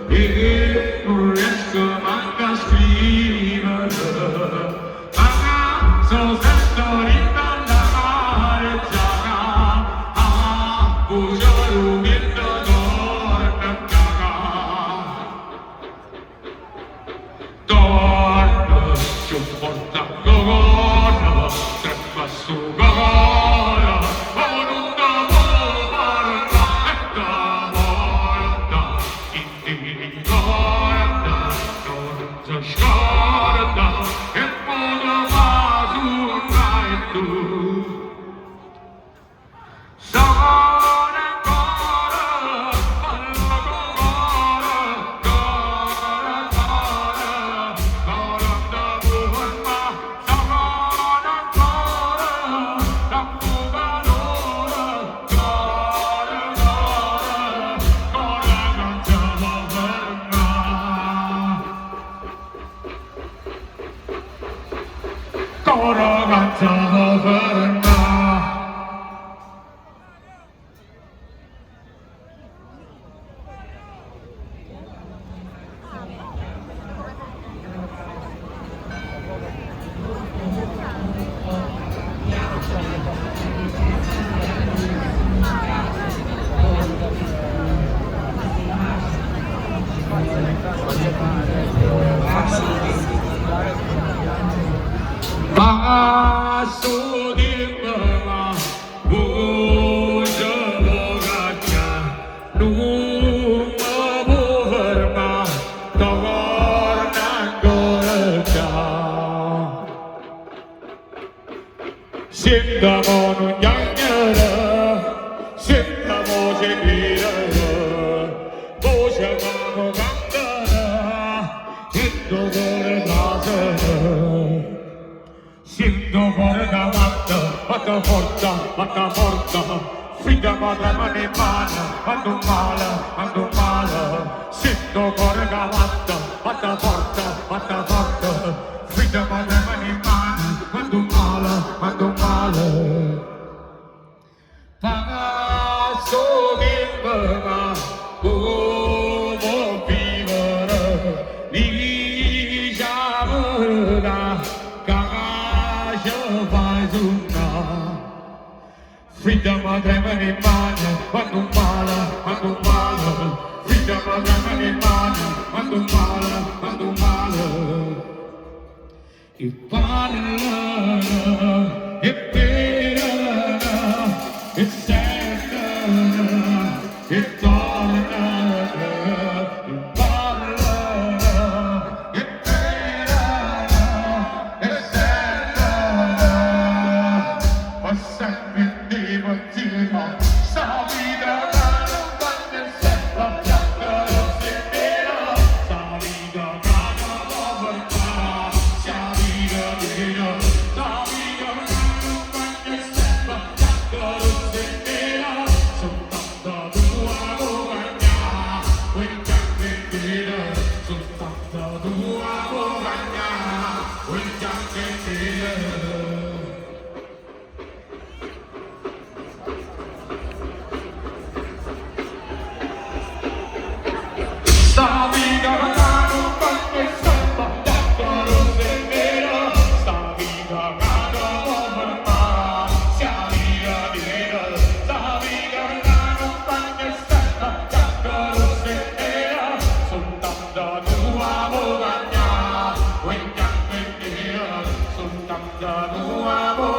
e non riesco manco a scrivere, ma sono sempre ricordare già, bugiaro mi torna torna, ci porta gogona, treppa su gogona, ma non 걸어갔다 버렸나 마소디 마마 부져보갔냐 누마 보ăr마 떠난 거였자 신다모는 양녀라 신다모제 길어라 모셔가고 간다라 인도거를 나서라 Siendo borga mata porta, figlia madre mani mana, ando male, siendo borga mata porta, figlia madre mani mana, ando male, passo viva, come vivere, diciamola. Figlia madre me ne mano, quando male, figlia madre me ne mano, quando male, il parla, e pera, e senta, e torna, il parla, e pera, e senta, passa sta vita non vale sempre piangere sera, sta vita non vale sta vita non vale sempre piangere sera, soltanto tua compagnia, quel giacchettino, soltanto tua compagnia, quel giacchettino. Sta vita non vale sempre piangere sera, sta vita non vale sta vita sta vita non vale sempre piangere sera, soltanto tua compagnia, quel giacchettino, soltanto tua compagnia.